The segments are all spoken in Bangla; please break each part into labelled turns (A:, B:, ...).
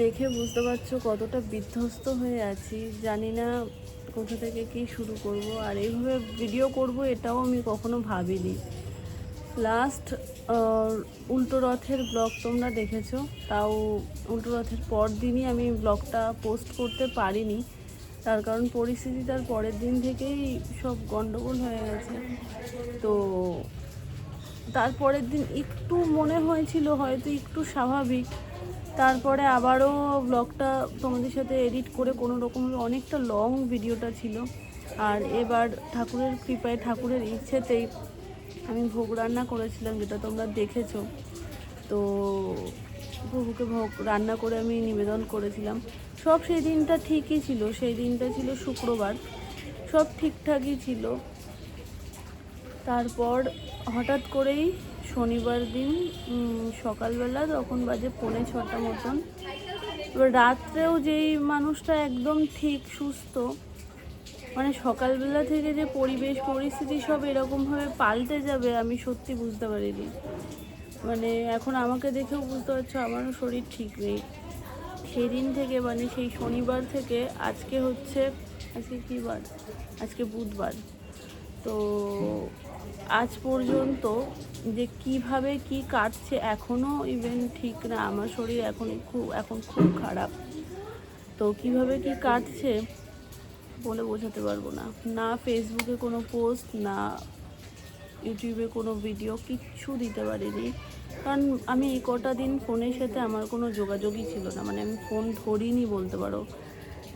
A: দেখে বুঝতে পারছো কতটা বিধ্বস্ত হয়ে আছি। জানি না কোথা থেকে কি শুরু করব, আর এইভাবে ভিডিও করব এটাও আমি কখনো ভাবিনি। লাস্ট উল্টো রথের ব্লগ তোমরা দেখেছো, তাও উল্টো রথের পর দিনই আমি ব্লগটা পোস্ট করতে পারিনি, তার কারণ পরিস্থিতি তার পরের দিন থেকেই সব গন্ডগোল হয়ে গেছে। তো তারপরের দিন একটু মনে হয়েছিল হয়তো একটু স্বাভাবিক, তারপরে আবারও ব্লগটা তোমাদের সাথে এডিট করে কোনো রকমভাবে, অনেকটা লং ভিডিওটা ছিল। আর এবার ঠাকুরের কৃপায়, ঠাকুরের ইচ্ছেতেই আমি ভোগ রান্না করেছিলাম, যেটা তোমরা দেখেছো। তো প্রভুকে ভোগ রান্না করে আমি নিবেদন করেছিলাম। সব সেই দিনটা ঠিকই ছিল, সেই দিনটা ছিল শুক্রবার, সব ঠিকঠাকই ছিল। তারপর হঠাৎ করেই শনিবার দিন সকালবেলা, তখন বাজে 5:45 মতন। এবার রাত্রেও যেই মানুষটা একদম ঠিক সুস্থ, মানে সকালবেলা থেকে যে পরিবেশ পরিস্থিতি সব এরকমভাবে পাল্টে যাবে আমি সত্যি বুঝতে পারিনি। মানে এখন আমাকে দেখেও বুঝতে পারছো আমারও শরীর ঠিক নেই। সেই দিন থেকে, মানে সেই শনিবার থেকে আজকে কী বার, আজকে বুধবার। তো আজ পর্যন্ত যে কিভাবে কি কাটছে এখনও ইভেন ঠিক না। আমার শরীর এখন খুব খারাপ। তো কিভাবে কি কাটছে বলে বোঝাতে পারবো না। না ফেসবুকে কোনো পোস্ট, না ইউটিউবে কোনো ভিডিও, কিচ্ছু দিতে পারিনি, কারণ আমি এই কটা দিন ফোনের সাথে আমার কোনো যোগাযোগই ছিল না। মানে আমি ফোন ধরিনি বলতে পারো,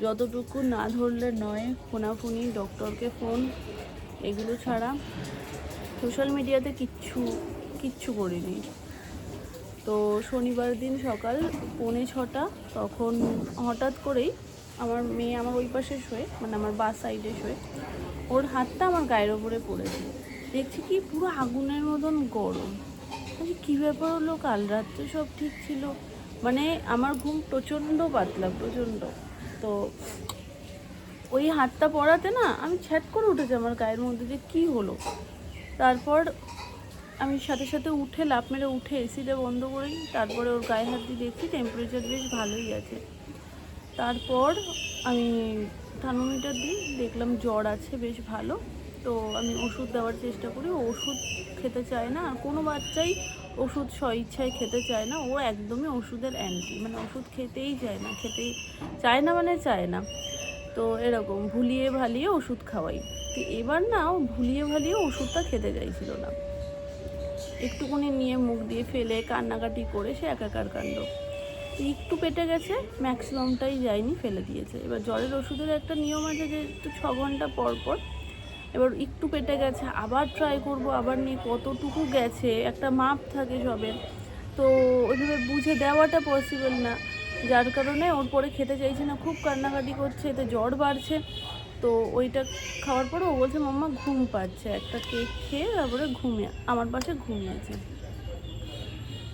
A: যতটুকু না ধরলে নয়, ফোনাফোনি, ডক্টরকে ফোন, এগুলো ছাড়া সোশ্যাল মিডিয়াতে কিচ্ছু করিনি। তো শনিবার দিন সকাল 5:45, তখন হঠাৎ করেই আমার মেয়ে আমার ওই পাশে শোয়ে, মানে আমার বাঁ সাইডে শোয়ে, ওর হাতটা আমার গায়ের ওপরে পড়েছে। দেখছি কি পুরো আগুনের মতন গরম। কী ব্যাপার হলো, কাল রাত্রে সব ঠিক ছিল। মানে আমার ঘুম প্রচণ্ড পাতলা, প্রচণ্ড। তো ওই হাতটা পড়াতে না আমি ছ্যাট করে উঠেছি আমার গায়ের মধ্যে, যে কী হলো। তারপর আমি সাথে সাথে উঠে লাফ মেরে উঠে এসিটা বন্ধ করি। তারপরে ওর গায়ে হাত দিয়ে দেখছি টেম্পারেচার বেশ ভালোই আছে। তারপর আমি থার্মোমিটার দিই, দেখলাম জ্বর আছে বেশ ভালো। তো আমি ওষুধ দেওয়ার চেষ্টা করি, ওষুধ খেতে চায় না। আর কোনো বাচ্চাই ওষুধ স্বইচ্ছায় খেতে চায় না, ও একদমই ওষুধের অ্যান্টি, মানে ওষুধ খেতেই চায় না, মানে চায় না। তো এরকম ভুলিয়ে ভালিয়ে ওষুধ খাওয়াই। তো এবার না, ও ভুলিয়ে ভালিয়ে ওষুধটা খেতে চাইছিল না, একটুকুনি নিয়ে মুখ দিয়ে ফেলে কান্নাকাটি করে সে একাকার কাণ্ড। একটু পেটে গেছে, ম্যাক্সিমামটাই যায়নি, ফেলে দিয়েছে। এবার জ্বরের ওষুধের একটা নিয়ম আছে যে 6 ঘন্টা পর পর, এবার একটু পেটে গেছে আবার ট্রাই করব, আবার নিয়ে কতটুকু গেছে একটা মাপ থাকে সবের। তো ওইভাবে বুঝে দেওয়াটা পসিবল না, যার কারণে ওর পরে খেতে চাইছে না, খুব কান্নাকাটি করছে, এতে জ্বর বাড়ছে। তো ওইটা খাওয়ার পরে ও বলছে মাম্মা ঘুম পাচ্ছে, একটা কেক খেয়ে তারপরে আমার পাশে ঘুমিয়েছে।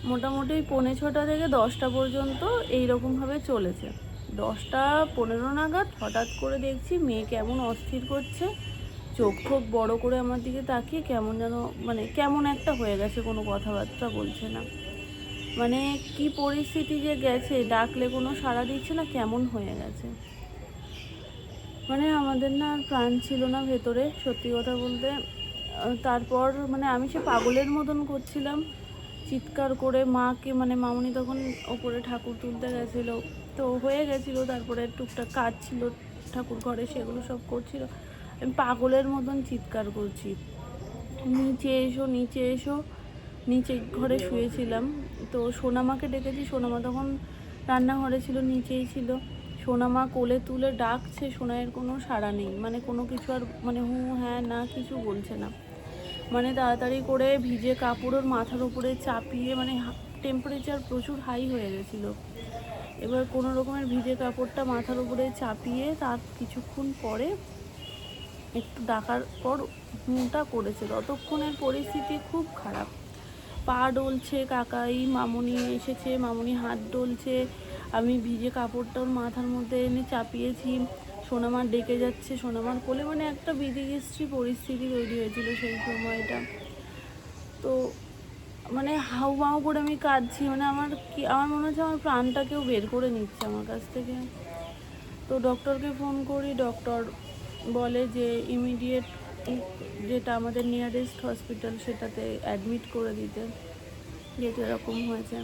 A: মোটামুটি 5:45 থেকে 10টা পর্যন্ত এইরকমভাবে চলেছে। 10টা 15 নাগাদ হঠাৎ করে দেখছি মেয়ে কেমন অস্থির করছে, চোখ ঠোক বড় করে আমার দিকে তাকিয়ে কেমন যেন, মানে কেমন একটা হয়ে গেছে, কোনো কথাবার্তা বলছে না। মানে কি পরিস্থিতি যে গেছে, ডাকলে কোনো সাড়া দিচ্ছে না, কেমন হয়ে গেছে। মানে আমাদের না আর প্রাণ ছিল না ভেতরে, সত্যি কথা বলতে। তারপর মানে আমি সে পাগলের মতন করছিলাম চিৎকার করে মাকে, মানে মামনি তখন ওপরে ঠাকুর তুলতে গেছিলো, তো হয়ে গেছিলো। তারপরে টুকটাক কাজ ছিল ঠাকুর ঘরে, সেগুলো সব করছিল। আমি পাগলের মতন চিৎকার করছি, নিচে এসো নিচে এসো। নিচে ঘরে শুয়েছিলাম, তো সোনামাকে ডেকেছি, সোনামা তখন রান্নাঘরে ছিল, নিচেই ছিল। সোনামা কোলে তুলে ডাকছে, সোনাইয়ের কোনো সাড়া নেই, মানে কোনো কিছু আর, মানে হু হ্যাঁ না কিছু বলছে না। মানে তাড়াতাড়ি করে ভিজে কাপড় ওর মাথার উপরে চাপিয়ে, মানে টেম্পারেচার প্রচুর হাই হয়ে গেছিলো। এবার কোনো রকমের ভিজে কাপড়টা মাথার উপরে চাপিয়ে তার কিছুক্ষণ পরে একটু ডাকার পর হুমটা করেছে। ততক্ষণের পরিস্থিতি খুব খারাপ, পা ডলছে, কাকাই মামুনি এসেছে, মামুনি হাত ডলছে, আমি ভিজে কাপড়টা ওর মাথার মধ্যে এনে চাপিয়েছি, সোনামার ডেকে যাচ্ছে সোনামার কোলে, মানে একটা বিধিগিস্ত্রি পরিস্থিতি তৈরি হয়েছিল সেই সময়টা। তো মানে হাউমাউ করে আমি কাঁদছি, মানে আমার মনে হচ্ছে আমার প্রাণটা কেউ বের করে নিচ্ছে আমার কাছ থেকে। তো ডক্টরকে ফোন করি, ডক্টর বলে যে ইমিডিয়েট যেটা আমাদের নিয়ারেস্ট হসপিটাল সেটাতে অ্যাডমিট করে দিতে, যেহেতু এরকম হয়েছে।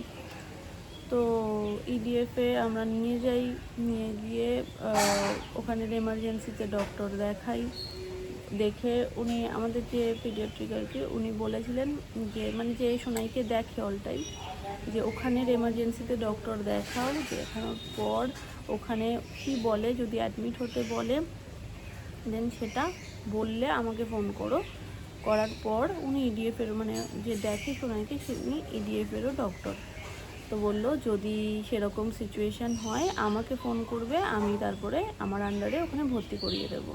A: তো ইডিএফে আমরা নিয়ে যাই, নিয়ে গিয়ে ওখানের এমার্জেন্সিতে ডক্টর দেখাই। দেখে উনি আমাদের যে পিডিয়াট্রিক আর কি, উনি বলেছিলেন যে মানে যে সোনাইকে দেখে অল টাইম, যে ওখানের এমার্জেন্সিতে ডক্টর দেখাও, দেখানোর পর ওখানে কি বলে, যদি অ্যাডমিট হতে বলে দেন সেটা বললে আমাকে ফোন করো। করার পর উনি ইডিএফেরও মানে যে দেখে সোনাইকে উনি ইডিএফেরও ডক্টর। তো বললো যদি সেরকম সিচুয়েশান হয় আমাকে ফোন করবে, আমি তারপরে আমার আন্ডারে ওখানে ভর্তি করিয়ে দেবো।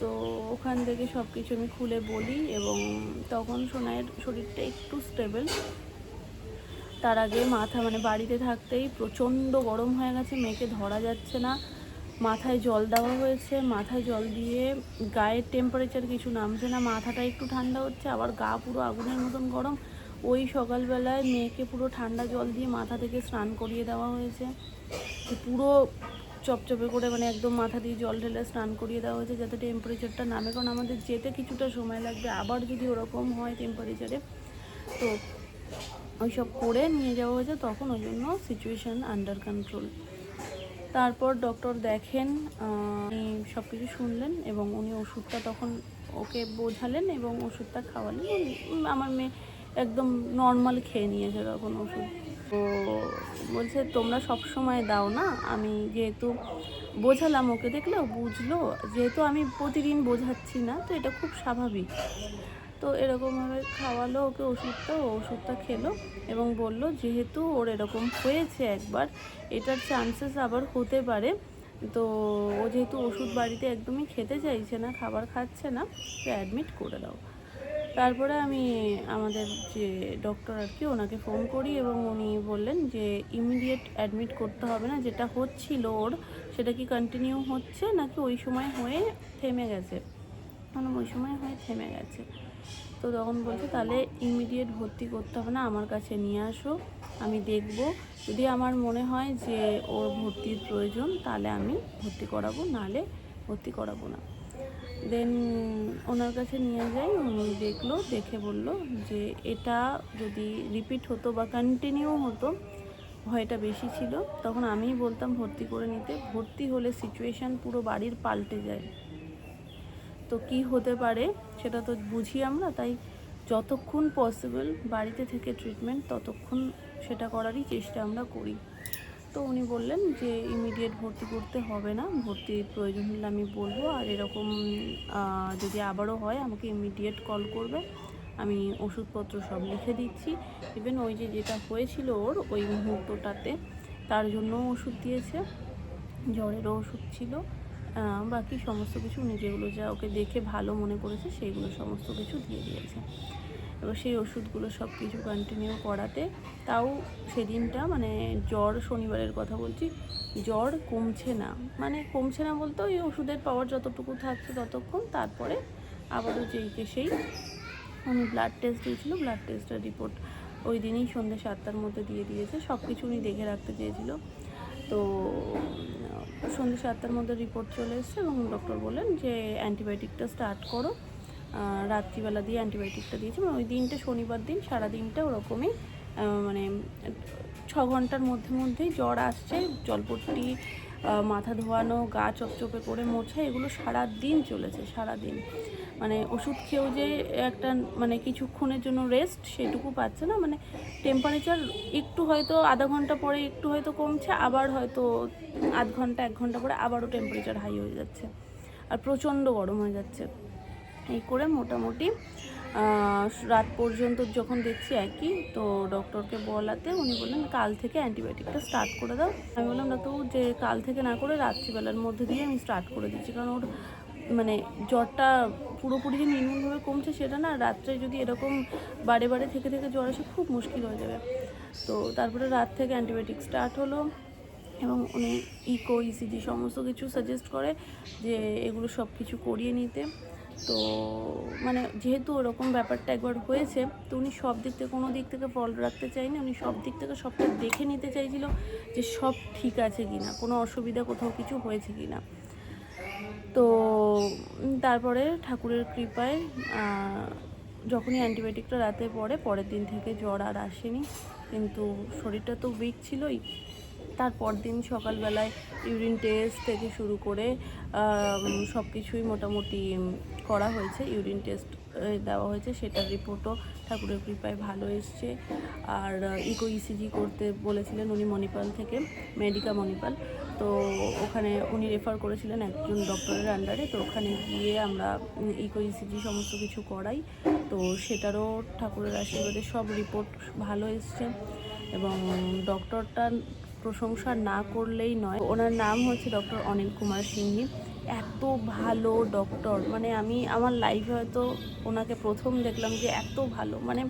A: তো ওখান থেকে সব কিছু আমি খুলে বলি, এবং তখন সোনাইয়ের শরীরটা একটু স্টেবল। তার আগে মাথা মানে বাড়িতে থাকতেই প্রচণ্ড গরম হয়ে গেছে, মেয়েকে ধরা যাচ্ছে না। মাথায় জল দেওয়া হয়েছে, মাথায় জল দিয়ে গায়ের টেম্পারেচার কিছু নামছে না, মাথাটা একটু ঠান্ডা হচ্ছে, আবার গা পুরো আগুনের মতন গরম। ওই সকালবেলায় মেয়েকে পুরো ঠান্ডা জল দিয়ে মাথা থেকে স্নান করিয়ে দেওয়া হয়েছে, পুরো চপচপে করে মানে একদম মাথা দিয়ে জল ঢেলে স্নান করিয়ে দেওয়া হয়েছে যাতে টেম্পারেচারটা নামে, কারণ আমাদের যেতে কিছুটা সময় লাগবে, আবার যদি ওরকম হয় টেম্পারেচারে। তো ওই সব করে নিয়ে যাওয়া হয়েছে, তখন ওই জন্য সিচুয়েশান আন্ডার কন্ট্রোল। তারপর ডক্টর দেখেন, উনি সব কিছু শুনলেন এবং উনি ওষুধটা তখন ওকে বোঝালেন এবং ওষুধটা খাওয়ালেন। আমার মেয়ে একদম নর্মাল খেয়ে নিয়েছে তখন ওষুধ। তো বলছে তোমরা সব সময় দাও না, আমি যেহেতু বোঝালাম ওকে, দেখলো বুঝলো, যেহেতু আমি প্রতিদিন বোঝাচ্ছি না, তো এটা খুব স্বাভাবিক। তো এরকমভাবে খাওয়ালো ওকে ওষুধটা খেলো এবং বলল যেহেতু ওর এরকম হয়েছে একবার, এটার চান্সেস আবার হতে পারে, তো ও যেহেতু ওষুধ বাড়িতে একদমই খেতে চাইছে না, খাবার খাচ্ছে না, তো অ্যাডমিট করে দাও। তারপরে আমি আমাদের যে ডক্টর আর কি ওনাকে ফোন করি এবং উনি বললেন যে ইমিডিয়েট অ্যাডমিট করতে হবে না, যেটা হচ্ছিল ওর সেটা কি কন্টিনিউ হচ্ছে নাকি ওই সময় হয়ে থেমে গেছে, মানে ওই সময় হয়ে থেমে গেছে। তো তখন বলছে তাহলে ইমিডিয়েট ভর্তি করতে হবে না, আমার কাছে নিয়ে আসো, আমি দেখব, যদি আমার মনে হয় যে ওর ভর্তির প্রয়োজন তাহলে আমি ভর্তি করাবো, নাহলে ভর্তি করাবো না। দেন ওনার কাছে নিয়ে যাই, উনি দেখলো, দেখে বলল যে এটা যদি রিপিট হতো বা কন্টিনিউ হতো, ভয়টা বেশি ছিল, তখন আমিই বলতাম ভর্তি করে নিতে। ভর্তি হলে সিচুয়েশান পুরো বাড়ির পাল্টে যায়, তো কি হতে পারে সেটা তো বুঝি আমরা, তাই যতক্ষণ পসিবল বাড়িতে থেকে ট্রিটমেন্ট ততক্ষণ সেটা করারই চেষ্টা আমরা করি। তো উনি বললেন যে ইমিডিয়েট ভর্তি করতে হবে না, ভর্তির প্রয়োজন হলে আমি বলবো, আর এরকম যদি আবারও হয় আমাকে ইমিডিয়েট কল করবে, আমি ওষুধপত্র সব লিখে দিচ্ছি। ইভেন ওই যেটা হয়েছিল ওর ওই মুহূর্তটাতে তার জন্য ওষুধ দিয়েছে, জ্বরেরও ওষুধ ছিল, বাকি সমস্ত কিছু উনি যেগুলো যা ওকে দেখে ভালো মনে করেছে সেইগুলো সমস্ত কিছু দিয়ে দিয়েছে। এবার সেই ওষুধগুলো সব কিছু কন্টিনিউ করাতে তাও সেদিনটা মানে জ্বর, শনিবারের কথা বলছি, জ্বর কমছে না, মানে কমছে না বলতে ওই ওষুধের পাওয়ার যতটুকু থাকছে ততক্ষণ, তারপরে আবারও যেইকে সেই উনি ব্লাড টেস্ট দিয়েছিল, ব্লাড টেস্টের রিপোর্ট ওই দিনই সন্ধ্যে 7টার মধ্যে দিয়ে দিয়েছে, সব কিছু উনি দেখে রাখতে চেয়েছিল। তো সন্ধ্যে 7টার মধ্যে রিপোর্ট চলে এসেছে এবং ডক্টর বললেন যে অ্যান্টিবায়োটিকটা স্টার্ট করো, রাত্রিবেলা দিয়ে অ্যান্টিবায়োটিকটা দিয়েছে, মানে ওই দিনটা শনিবার দিন সারাদিনটা ওরকমই, মানে 6 ঘন্টার মধ্যেই জ্বর আসছে, জলপট্টি, মাথা ধোয়ানো, গা চপচপে করে মোছা, এগুলো সারাদিন চলেছে, সারাদিন, মানে ওষুধ খেয়েও যে একটা মানে কিছুক্ষণের জন্য রেস্ট সেটুকু পাচ্ছে না, মানে টেম্পারেচার একটু হয়তো আধা ঘন্টা পরে একটু হয়তো কমছে, আবার হয়তো আধ ঘন্টা 1 ঘন্টা পরে আবারও টেম্পারেচার হাই হয়ে যাচ্ছে আর প্রচণ্ড গরম হয়ে যাচ্ছে। এই করে মোটামুটি রাত পর্যন্ত যখন দেখছি একই, তো ডক্টরকে বলাতে উনি বললেন কাল থেকে অ্যান্টিবায়োটিকটা স্টার্ট করে দাও। আমি বললাম ডাক্তারবাবু যে কাল থেকে না করে রাত্রিবেলার মধ্যে দিয়ে আমি স্টার্ট করে দিচ্ছি, কারণ ওর মানে জ্বরটা পুরোপুরি যে নির্মূলভাবে কমছে সেটা না, রাত্রে যদি এরকম বারে বারে থেকে জ্বর আসে খুব মুশকিল হয়ে যাবে। তো তারপরে রাত থেকে অ্যান্টিবায়োটিক স্টার্ট হলো এবং উনি ইকো, ইসিজি সমস্ত কিছু সাজেস্ট করে যে এগুলো সব কিছু করিয়ে নিতে। তো মানে যেহেতু ওরকম ব্যাপারটা একবার হয়েছে, তো উনি সব দিক থেকে কোনো দিক থেকে ফল্ট রাখতে চাইনি, উনি সব দিক থেকে সবটা দেখে নিতে চাইছিল যে সব ঠিক আছে কি না, কোনো অসুবিধা কোথাও কিছু হয়েছে কি না। তো তারপরে ঠাকুরের কৃপায় যখনই অ্যান্টিবায়োটিকটা রাতে পরের দিন থেকে জ্বর আর আসেনি, কিন্তু শরীরটা তো উইক ছিলই। তারপর দিন সকালবেলায় ইউরিন টেস্ট থেকে শুরু করে সব কিছুই মোটামুটি করা হয়েছে, ইউরিন টেস্ট দেওয়া হয়েছে, সেটার রিপোর্টও ঠাকুরের কৃপায় ভালো এসছে। আর ইকো ইসিজি করতে বলেছিলেন উনি মণিপাল থেকে, মেডিকা মণিপাল, তো ওখানে উনি রেফার করেছিলেন একজন ডক্টরের আন্ডারে, তো ওখানে গিয়ে আমরা ইকো ইসিজি সমস্ত কিছু করাই। তো সেটারও ঠাকুরের আশীর্বাদে সব রিপোর্ট ভালো এসছে। এবং ডক্টরটা প্রশংসা না করলেই নয়, ওনার নাম হচ্ছে ডক্টর অনিল কুমার সিংহি। এত ভালো ডক্টর, মানে আমি আমার লাইফে হয়তো ওনাকে প্রথম দেখলাম যে এত ভালো, মানে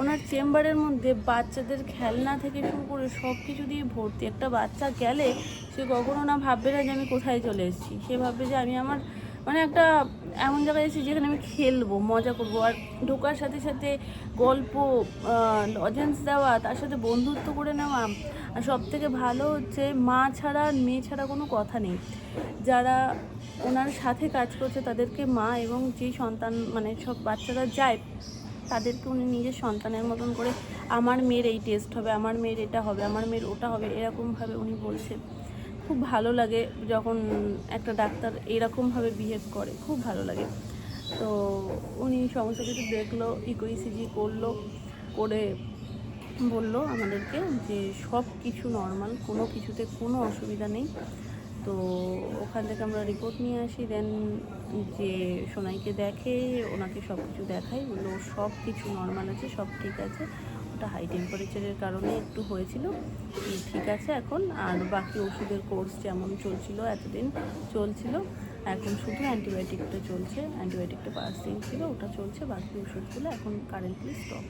A: ওনার চেম্বারের মধ্যে বাচ্চাদের খেলনা থেকে শুরু করে সব কিছু দিয়ে ভর্তি। একটা বাচ্চা গেলে সে কখনো না ভাববে না যে আমি কোথায় চলে এসেছি, সে ভাববে যে আমি আমার মানে একটা এমন জায়গায় এসেছি যেখানে আমি খেলবো, মজা করবো। আর ঢোকার সাথে সাথে গল্প, লজেন্স দেওয়া, তার সাথে বন্ধুত্ব করে নেওয়া। আর সব থেকে ভালো হচ্ছে মা ছাড়া আর মেয়ে ছাড়া কোনো কথা নেই। যারা ওনার সাথে কাজ করছে তাদেরকে মা, এবং যেই সন্তান মানে সব বাচ্চারা যায় তাদেরকে উনি নিজের সন্তানের মতন করে, আমার মেয়ের এই টেস্ট হবে, আমার মেয়ের এটা হবে, আমার মেয়ের ওটা হবে, এরকমভাবে উনি বলছে। খুব ভালো লাগে যখন একটা ডাক্তার এরকমভাবে বিহেভ করে, খুব ভালো লাগে। তো উনি সমস্ত কিছু দেখলো, ইকো ইসিজি করলো, করে বলল আমাদেরকে যে সব কিছু নর্মাল, কোনো কিছুতে কোনো অসুবিধা নেই। তো ওখান থেকে আমরা রিপোর্ট নিয়ে আসি, দেন যে সোনাইকে দেখে, ওনাকে সব কিছু দেখাই, বললো সব কিছু নর্মাল আছে, সব ঠিক আছে, ওটা হাই টেম্পারেচারের কারণে একটু হয়েছিল, ঠিক আছে এখন। আর বাকি ওষুধের কোর্স যেমন চলছিল এতদিন চলছিল, এখন শুধু অ্যান্টিবায়োটিকটা চলছে, অ্যান্টিবায়োটিকটা 5 দিন ছিল, ওটা চলছে, বাকি ওষুধগুলো এখন কারেন্টলি স্টপ,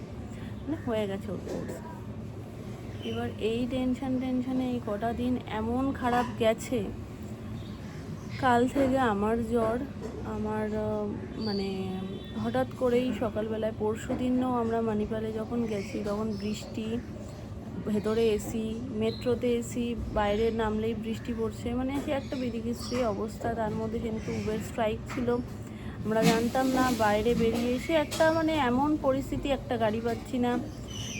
A: মানে হয়ে গেছে ওর কোর্স। এবার এই টেনশানে এই কটা দিন এমন খারাপ গেছে। কাল থেকে আমার জ্বর, আমার মানে হঠাৎ করেই সকালবেলায়, পরশু দিনও আমরা মানিপালে যখন গেছি তখন বৃষ্টি, ভেতরে এসি, মেট্রোতে এসি, বাইরে নামলেই বৃষ্টি পড়ছে, মানে সে একটা বিধিকিস্ত্রী অবস্থা। তার মধ্যে কিন্তু উবের স্ট্রাইক ছিল, আমরা জানতাম না, বাইরে বেরিয়ে এসে একটা মানে এমন পরিস্থিতি, একটা গাড়ি পাচ্ছি না,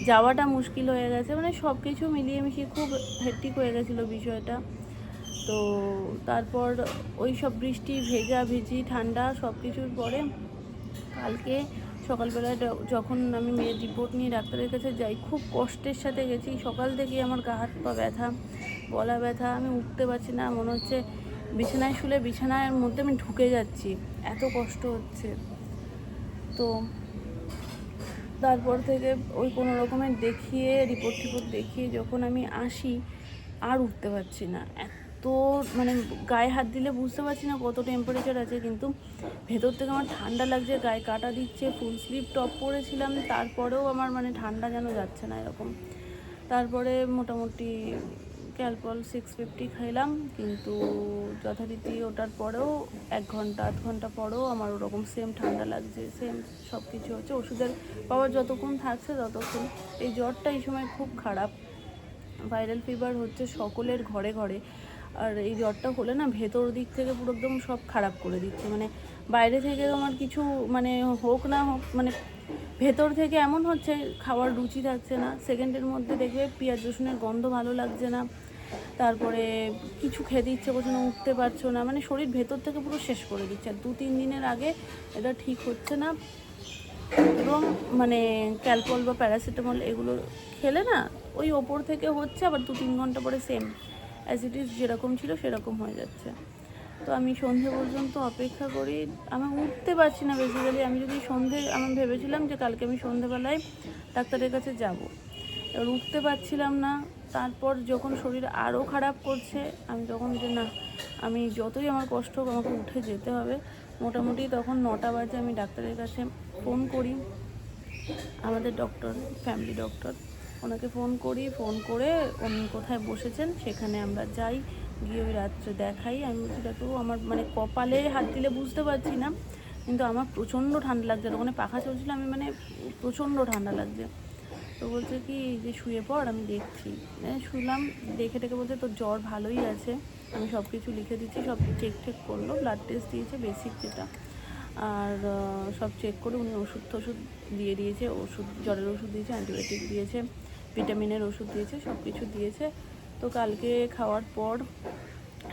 A: যাওয়াটা মুশকিল হয়ে গেছে, মানে সব কিছু মিলিয়ে মিশিয়ে খুব হেক্টিক হয়ে গেছিলো বিষয়টা। তো তারপর ওই সব বৃষ্টি, ভেজি ঠান্ডা সব কিছুর পরে কালকে সকালবেলা যখন আমি মেয়ের রিপোর্ট নিয়ে ডাক্তারের কাছে যাই, খুব কষ্টের সাথে গেছি। সকাল থেকেই আমার গা হাত পা ব্যথা, গলা ব্যথা, আমি উঠতে পারছি না, মনে হচ্ছে বিছানায় শুলে বিছানার মধ্যে আমি ঢুকে যাচ্ছি, এত কষ্ট হচ্ছে। তো তারপর থেকে ওই কোনো রকমের দেখিয়ে, রিপোর্ট দেখিয়ে যখন আমি আসি, আর উঠতে পারছি না, এত মানে গায়ে হাত দিলে বুঝতে পারছি না কত টেম্পারেচার আছে, কিন্তু ভেতর থেকে আমার ঠান্ডা লাগছে, গায়ে কাটা দিচ্ছে, ফুল স্লিভ টপ পরেছিলাম, তারপরেও আমার মানে ঠান্ডা যেন যাচ্ছে না এরকম। তারপরে মোটামুটি ক্যালপল 650 খাইলাম, কিন্তু যথারীতি ওটার পরেও 1 ঘন্টা 8 ঘন্টা পরেও আমার ওরকম সেম ঠান্ডা লাগছে, সেম সব কিছু হচ্ছে। ওষুধের পাওয়ার যতক্ষণ থাকছে ততক্ষণ। এই জ্বরটা এই সময় খুব খারাপ, ভাইরাল ফিভার হচ্ছে সকলের ঘরে ঘরে। আর এই জ্বরটা হলে না ভেতর দিক থেকে পুরো একদম সব খারাপ করে দিচ্ছে, মানে বাইরে থেকে তোমার কিছু মানে হোক না হোক, মানে ভেতর থেকে এমন হচ্ছে খাওয়ার রুচি থাকছে না, সেকেন্ডের মধ্যে দেখবে পেঁয়াজ রসুনের গন্ধ ভালো লাগছে না, তারপরে কিছু খেতে ইচ্ছে করছে না, উঠতে পারছো না, মানে শরীর ভেতর থেকে পুরো শেষ করে দিচ্ছে। আর 2-3 দিনের আগে এটা ঠিক হচ্ছে না, এবং মানে ক্যালপল বা প্যারাসিটামল এগুলো খেলে না ওই ওপর থেকে হচ্ছে, আবার 2-3 ঘন্টা পরে সেম অ্যাসিডিস যেরকম ছিল সেরকম হয়ে যাচ্ছে। তো আমি সন্ধে পর্যন্ত অপেক্ষা করি, আমি উঠতে পারছি না বেসিক্যালি। আমি যদি আমি ভেবেছিলাম যে কালকে আমি সন্ধেবেলায় ডাক্তারের কাছে যাব, এবার উঠতে পারছিলাম না। তারপর যখন শরীর আরও খারাপ করছে, আমি তখন যে না, আমি যতই আমার কষ্ট হোক আমাকে উঠে যেতে হবে। মোটামুটি তখন 9টা বাজে, আমি ডাক্তারের কাছে ফোন করি, আমাদের ডক্টর, ফ্যামিলি ডক্টর, ওনাকে ফোন করে উনি কোথায় বসেছেন সেখানে আমরা যাই, গিয়ে ওই রাত্রে দেখাই। আমি বলছি ডাক্তারবাবু, আমার মানে কপালে হাত দিলে বুঝতে পারছি না কিন্তু আমার প্রচণ্ড ঠান্ডা লাগছে, আর ওখানে পাখা চলছিল, আমি মানে প্রচণ্ড ঠান্ডা লাগছে। তো বলছে কি যে শুয়ে পড়, আমি দেখছি। শুলাম, দেখে বলছে তোর জ্বর ভালোই আছে, আমি সব কিছু লিখে দিচ্ছি। সব চেক করলো, ব্লাড টেস্ট দিয়েছে বেসিক যেটা, আর সব চেক করে উনি ওষুধ দিয়ে দিয়েছে, জ্বরের ওষুধ দিয়েছে, অ্যান্টিবায়োটিক দিয়েছে, ভিটামিনের ওষুধ দিয়েছে, সব কিছু দিয়েছে। তো কালকে খাওয়ার পর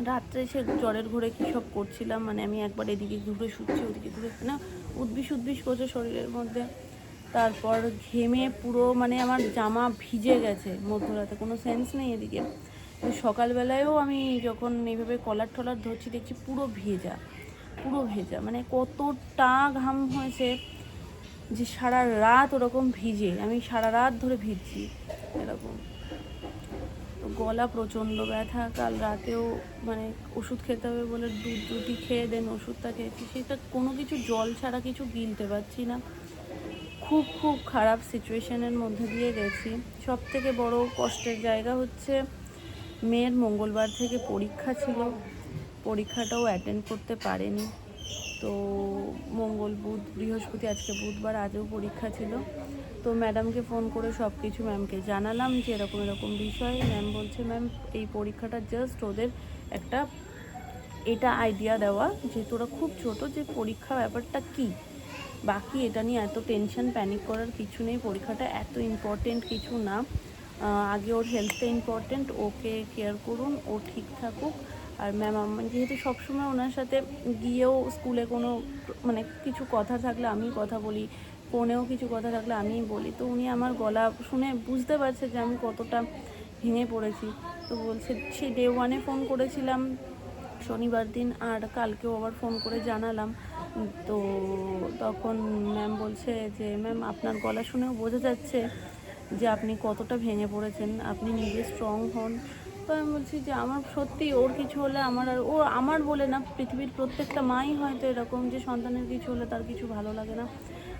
A: রাত্রে সে জ্বরের ঘোরে কী সব করছিলাম, মানে আমি একবার এদিকে ঘুরে শুচ্ছি, ওদিকে ঘুরে না, উদ্বিস করছে শরীরের মধ্যে। তারপর ঘেমে পুরো মানে আমার জামা ভিজে গেছে মধ্যরাতে, কোনো সেন্স নেই এদিকে। সকালবেলায়ও আমি যখন এইভাবে কলার টলার ধরছি দেখছি পুরো ভেজা, মানে কতটা ঘাম হয়েছে যে সারা রাত ওরকম ভিজে, আমি সারা রাত ধরে ভিজছি এরকম। তো গলা প্রচণ্ড ব্যথা, কাল রাতেও মানে ওষুধ খেতে হবে বলে দুধ রুটি খেয়ে দেন ওষুধটা খেয়েছি, সেটা কোনো কিছু জল ছাড়া কিছু গিলতে পারছি না। খুব খারাপ সিচুয়েশনের মধ্যে দিয়ে গেছি। সব থেকে বড় কষ্টের জায়গা হচ্ছে মেয়ের মঙ্গলবার থেকে পরীক্ষা ছিল, পরীক্ষাটাও অ্যাটেন্ড করতে পারেনি। তো মঙ্গল বুধ বৃহস্পতি, আজকে বুধবার, আজও পরীক্ষা ছিল। তো ম্যাডামকে ফোন করে সব কিছু ম্যামকে জানালাম যে এরকম বিষয়। ম্যাম বলছে ম্যাম এই পরীক্ষাটা জাস্ট ওদের একটা এটা আইডিয়া দেওয়া যে তোরা খুব ছোট, যে পরীক্ষা ব্যাপারটা কী, বাকি এটা নিয়ে এত টেনশন প্যানিক করার কিছু নেই, পরীক্ষাটা এত ইম্পর্টেন্ট কিছু না, আগে ওর হেলথটা ইম্পর্টেন্ট, ওকে কেয়ার করুন, ও ঠিক থাকুক। আর ম্যাম আমার যেহেতু সবসময় ওনার সাথে গিয়েও স্কুলে কোনো মানে কিছু কথা থাকলে আমি কথা বলি, ফোনেও কিছু কথা থাকলে আমিই বলি, তো উনি আমার গলা শুনে বুঝতে পারছে যে আমি কতটা ভেঙে পড়েছি। তো বলছে সে ডে 1 ফোন করেছিলাম শনিবার দিন, আর কালকেও আবার ফোন করে জানালাম। তো তখন ম্যাম বলছে যে ম্যাম আপনার গলা শুনেও বোঝা যাচ্ছে যে আপনি কতটা ভেঙে পড়েছেন, আপনি নিজে স্ট্রং হন। তো আমি বলছি যে আমার সত্যি ওর কিছু হলে ও আমার বলে না, পৃথিবীর প্রত্যেকটা মাই হয়তো এরকম, যে সন্তানের কিছু হলে তার কিছু ভালো লাগে না।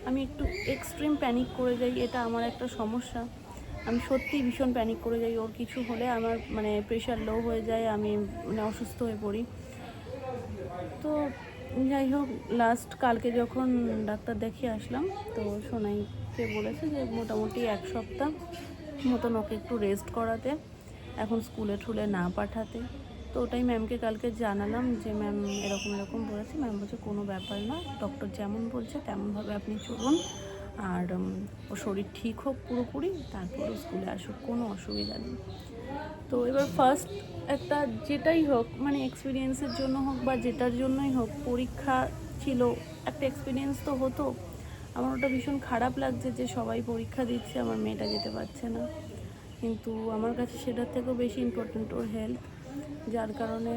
A: আমি একটু এক্সট্রিম প্যানিক করে যাই, এটা আমার একটা সমস্যা। আমি সত্যিই ভীষণ প্যানিক করে যাই, ওর কিছু হলে আমার মানে প্রেশার লো হয়ে যায়, আমি মানে অসুস্থ হয়ে পড়ি। তো যাই হোক, লাস্ট কালকে যখন ডাক্তার দেখিয়ে আসলাম, তো সোনাইকে বলেছে যে মোটামুটি 1 সপ্তাহ মতন ওকে একটু রেস্ট করাতে, এখন স্কুলে ঠুলে না পাঠাতে। তো ওটাই ম্যামকে কালকে জানালাম যে ম্যাম এরকম বলেছে। ম্যাম বলছে কোনো ব্যাপার না, ডক্টর যেমন বলছে তেমনভাবে আপনি চলুন, আর ও শরীর ঠিক হোক পুরোপুরি, তারপর স্কুলে আসুক, কোনো অসুবিধা নেই। তো এবার ফার্স্ট একটা যেটাই হোক, মানে এক্সপিরিয়েন্সের জন্য হোক বা যেটার জন্যই হোক, পরীক্ষা ছিল, একটা এক্সপিরিয়েন্স তো হতো। আমার ওটা ভীষণ খারাপ লাগছে যে সবাই পরীক্ষা দিচ্ছে, আমার মেয়েটা যেতে পারছে না, কিন্তু আমার কাছে সেটার থেকেও বেশি ইম্পর্ট্যান্ট ওর হেলথ। যার কারণে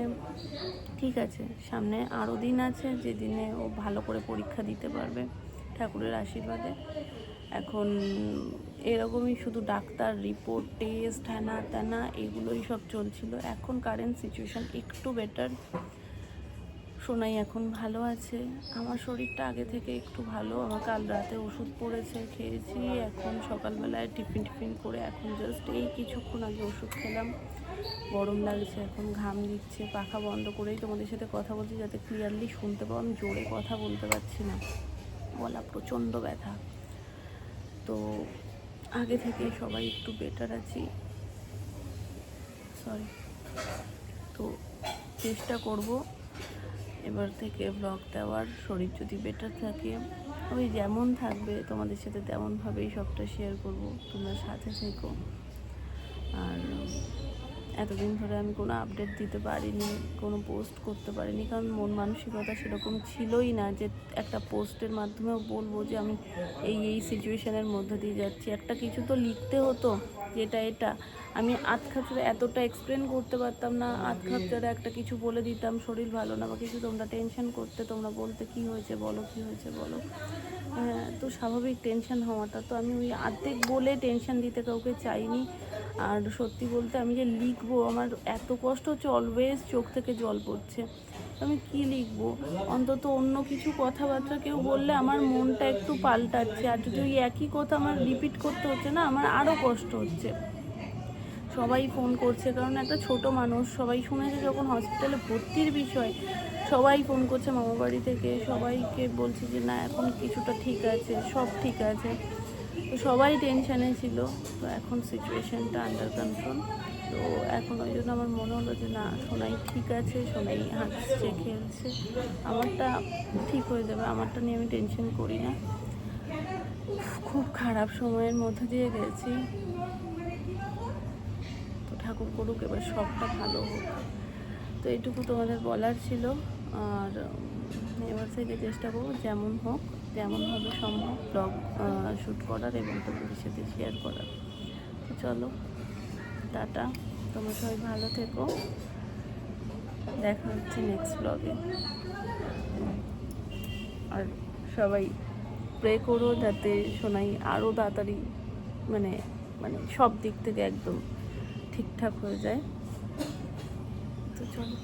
A: ঠিক আছে, সামনে আরও দিন আছে যেদিনে ও ভালো করে পরীক্ষা দিতে পারবে ঠাকুরের আশীর্বাদে। এখন এরকমই শুধু ডাক্তার রিপোর্ট টেস্ট হ্যানা ত্যানা এগুলোই সব চলছিল। এখন কারেন্ট সিচুয়েশান একটু বেটার, সোনাই এখন ভালো আছে, আমার শরীরটা আগে থেকে একটু ভালো। আমার কাল রাতে ওষুধ পড়েছে, খেয়েছি, এখন সকালবেলায় টিফিন করে এখন জাস্ট এই কিছুক্ষণ আগে ওষুধ খেলাম। গরম লাগছে, এখন ঘাম দিচ্ছে, পাখা বন্ধ করেই তোমাদের সাথে কথা বলছি যাতে ক্লিয়ারলি শুনতে পাও। আমি জোরে কথা বলতে পারছি না, গলা প্রচণ্ড ব্যথা। তো আগে থেকে সবাই একটু বেটার আছি, সরি। তো চেষ্টা করব এবার থেকে ব্লগ দেওয়ার, শরীর যদি বেটার থাকে ওই যেমন থাকবে তোমাদের সাথে তেমনভাবেই সবটা শেয়ার করব, তোমরা সাথে থেকো। আর এতদিন ধরে আমি কোনো আপডেট দিতে পারিনি, কোনো পোস্ট করতে পারিনি, কারণ মন মানসিকতা সেরকম ছিলই না যে একটা পোস্টের মাধ্যমেও বলবো যে আমি এই সিচুয়েশানের মধ্যে দিয়ে যাচ্ছি। একটা কিছু তো লিখতে হতো যেটা এটা আমি আধখাপড়ে এতটা এক্সপ্লেন করতে পারতাম না, আধখাপড়ে একটা কিছু বলে দিতাম শরীর ভালো না বা কিছু, তোমরা টেনশন করতে, তোমরা বলতে কী হয়েছে বলো, কী হয়েছে বলো। হ্যাঁ, তো স্বাভাবিক টেনশন হওয়াটা, তো আমি ওই অর্ধেক বলে টেনশন দিতে কাউকে চাইনি। আর সত্যি বলতে আমি যে লিখবো, আমার এত কষ্ট হচ্ছে, অলওয়েজ চোখ থেকে জল পড়ছে। আমি কি লিখবো, অন্তত অন্য কিছু কথাবার্তা কেউ বললে আমার মনটা একটু পাল্টাচ্ছে, আর যদি ওই একই কথা আমার রিপিট করতে হচ্ছে না, আমার আরও কষ্ট হচ্ছে। সবাই ফোন করছে, কারণ একটা ছোট মানুষ, সবাই শুনেছে যখন হসপিটালে ভর্তির বিষয়, সবাই ফোন করছে মামা বাড়ি থেকে, সবাইকে বলছে যে না এখন কিছুটা ঠিক আছে, সব ঠিক আছে। তো সবাই টেনশানে ছিল। তো এখন সিচুয়েশানটা আন্ডার কন্ট্রোল। তো এখন ওই জন্য আমার মনে হলো যে না, সোনাই ঠিক আছে, সোনাই হাসছে খেলছে, আমারটা ঠিক হয়ে যাবে, আমারটা নিয়ে আমি টেনশন করি না। খুব খারাপ সময়ের মধ্যে দিয়ে গেছি, তো ঠাকুর করুক এবার সবটা ভালো হোক। তো এইটুকু তোমাদের বলার ছিল। আর এবার থেকে চেষ্টা করবো যেমন হোক, যেমনভাবে সম্ভব ব্লগ শ্যুট করার এবং তোমাদের সাথে শেয়ার করার। তো চলো, টাটা, তোমরা সবাই ভালো থেকো, দেখা হচ্ছে নেক্সট ব্লগে। আর সবাই প্রে করো যাতে সোনাই আরও তাড়াতাড়ি মানে মানে সব দিক থেকে একদম ঠিকঠাক হয়ে যায়। তো চলো।